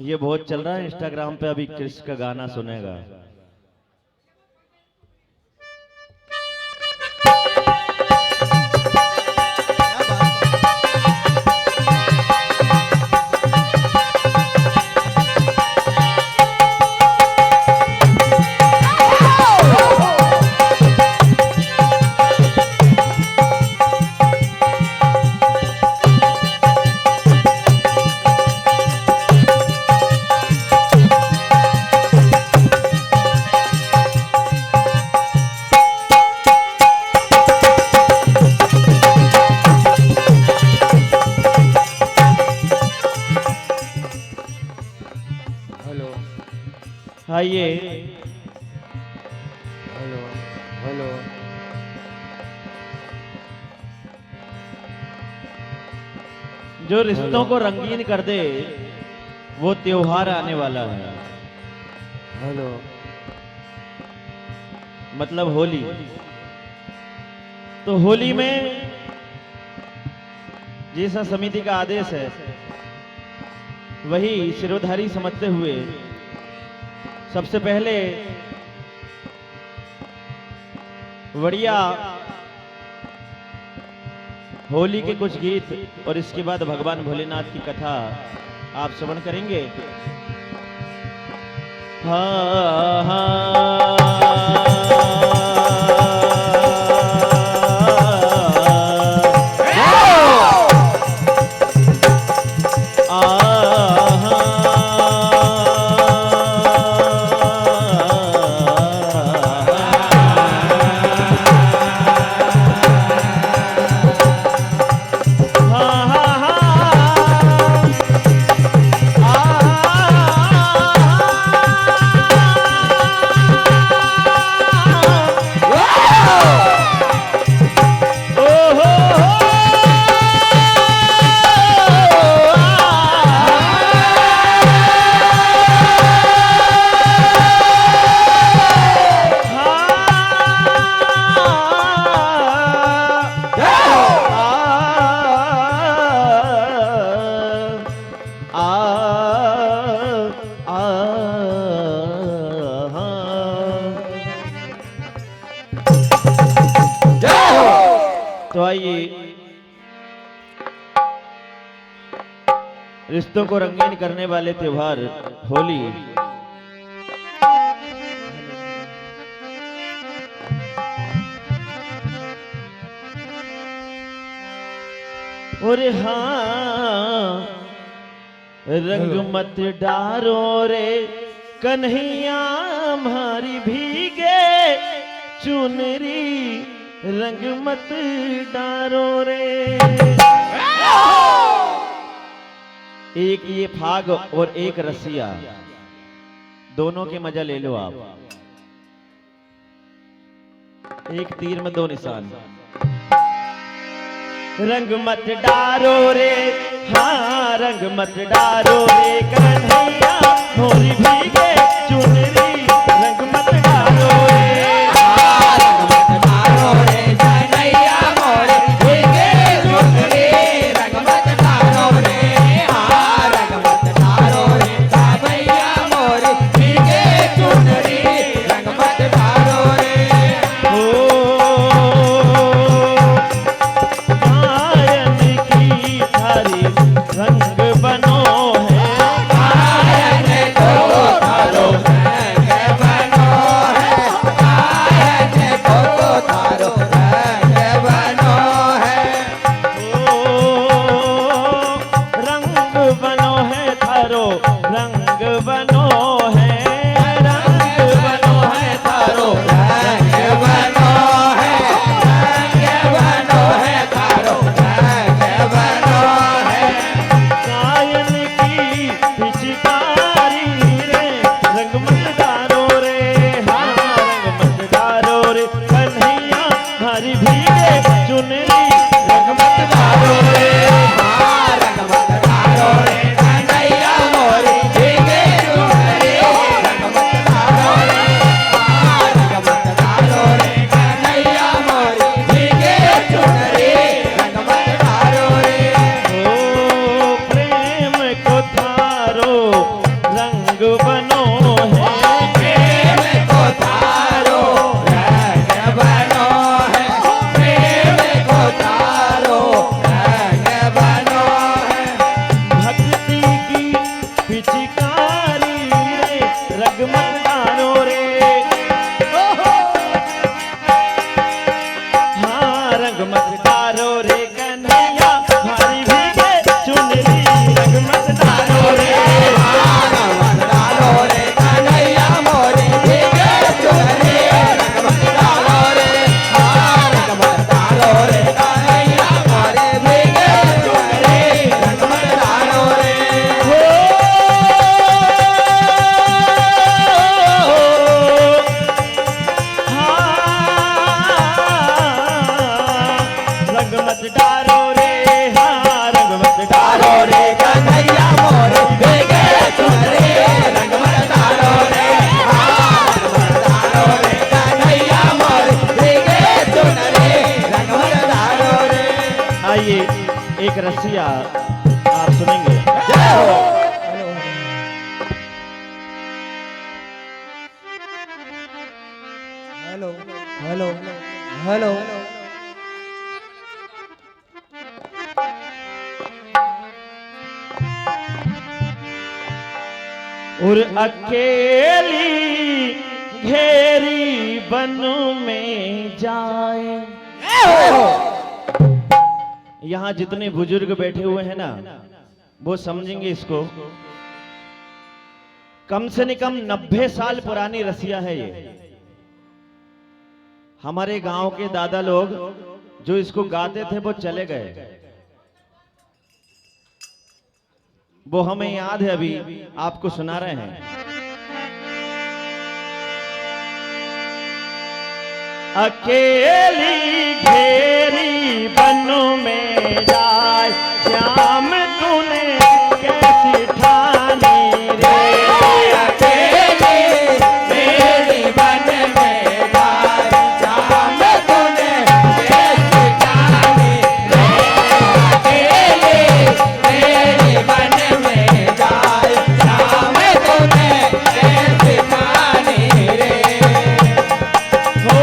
ये बहुत चल रहा है इंस्टाग्राम पे, अभी किसका गाना सुनेगा। आइए। Hello hello. जो रिश्तों को रंगीन कर दे वो त्योहार आने वाला है। हेलो। मतलब होली। तो होली में जैसा समिति का आदेश है वही सिरोधारी समझते हुए सबसे पहले बढ़िया होली के कुछ गीत और इसके बाद भगवान भोलेनाथ की कथा आप श्रवण करेंगे। हाँ हाँ तो आइए रिश्तों को रंगीन करने वाले त्योहार होली। और हाँ रंग मत डारो रे कन्हैया हमारी भीगे चुनरी, रंग मत डारो रे। एक ये फाग और एक रसिया, दोनों के मजा ले लो आप। एक तीर में दो निशान। रंग मत डारो रे, हाँ रंग मत डारो रे कन्हैया मोरी भीगे चुनरी, रंग मत डारो रे, हाँ रंग मत डारो रे कन्हैया मोरी भीगे चुनरी, रंग मत डारो रे, हाँ रंग मत डारो रे कन्हैया मोरी भीगे चुनरी, रंग मत डारो रे। रंग बनो है गायन को थारो, रंग बनो है गायन को थारो, रंग बनो है। ओ रंग बनो है थारो, रंग बनो है, रंग बनो है थारो, रंग बनो है, रंग बनो है थारो, रंग बनो है। डारो रे कन्हैया मोरे भीगे चुनरी रंग मत डारो रे रंग मत डारो रे कन्हैया मोरे भीगे चुनरी रंग मत डारो रे। आइए एक रसिया आप सुनेंगे। जय हो। हेलो हेलो हेलो और अकेली घेरी वन में जाए। यहाँ जितने बुजुर्ग बैठे हुए हैं ना वो समझेंगे इसको। कम से कम 90 साल पुरानी रसिया है ये। हमारे गांव के दादा लोग जो इसको गाते थे वो चले गए, वो हमें याद है, अभी आपको सुना रहे हैं। अकेली घेरी बनों में जाए श्याम तूने कैसी ठानी रे। अकेली मेरी बन में जाए श्याम तूने कैसी ठानी रे। अकेली मेरी बन में जाए श्याम तूने कैसी ठानी रे। हो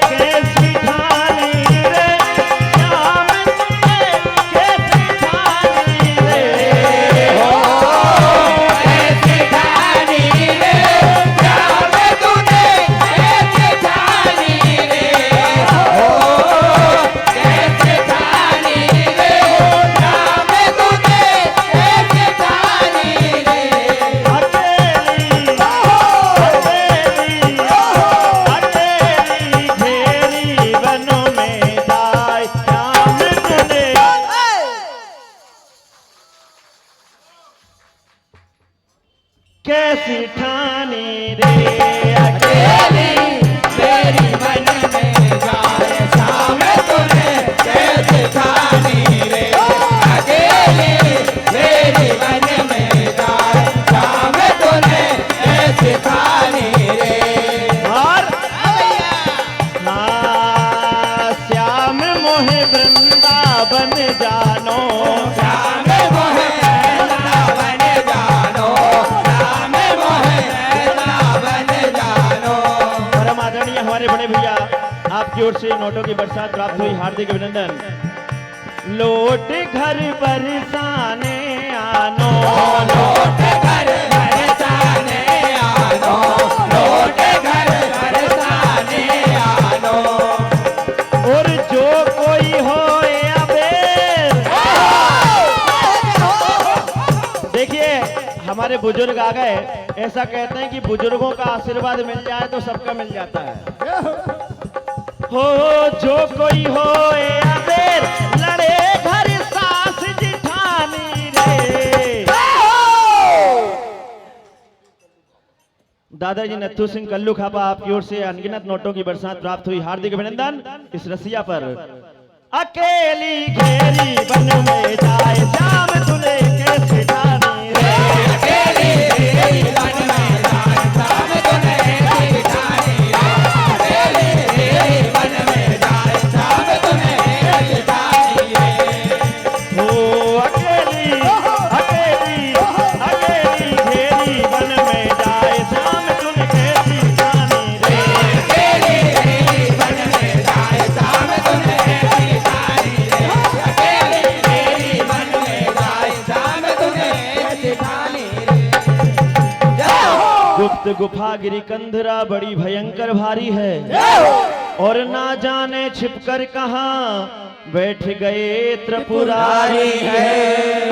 कैसी ठानी रे श्याम तूने कैसी ठानी रे। हो कैसी ठानी रे श्याम तूने कैसी ठानी रे। हो कैसी ठानी रे श्याम तूने कैसी ठानी रे। अकेली घेरी बनों में जाए श्याम तूने। कैसी ठानी रे। अकेली मेरी मन में जाए श्याम तूने कैसी ठानी रे। अकेली मेरी मन में जाए श्याम तूने कैसी ठानी रे। और हाँ, श्याम मोहे वृंदावन जानो। श्याम मोहे वृंदावन जानो श्याम मोहे वृंदावन जानो। परम आदरणीय हमारे बड़े भैया आपकी ओर से नोटों की बरसात प्राप्त हुई, हार्दिक अभिनंदन। लौट घर बरसाने आनो। लौट घर बरसाने आनो लौट घर बरसाने आनो। और जो कोई हो अबेर। देखिए हमारे बुजुर्ग आ गए, ऐसा कहते हैं कि बुजुर्गों का आशीर्वाद मिल जाए तो सबका मिल जाता है। हो जो कोई हो अबेर लड़े घर सास जिठानी रे। दादाजी नथु सिंह कल्लू खापा आपकी ओर से अनगिनत नोटों की बरसात प्राप्त हुई, हार्दिक अभिनंदन इस रसिया पर। अकेली घेरी बन में जाए श्याम तूने कैसी ठानी रे। अकेली मेरी बन में जाए श्याम तूने कैसी ठानी रे। अकेली मेरी बन में जाए श्याम तूने कैसी ठानी रे। हो अकेली अकेली अकेली घेरी बन में जाए श्याम तूने कैसी ठानी रे। अकेली मेरी बन में जाए श्याम तूने कैसी ठानी रे। अकेली मेरी बन में जाए श्याम तूने कैसी ठानी रे। जय हो। गुप्त गुफा गिरी कंधरा बड़ी भयंकर भारी है, और ना जाने छिपकर कहाँ बैठ गए त्रिपुरारी है।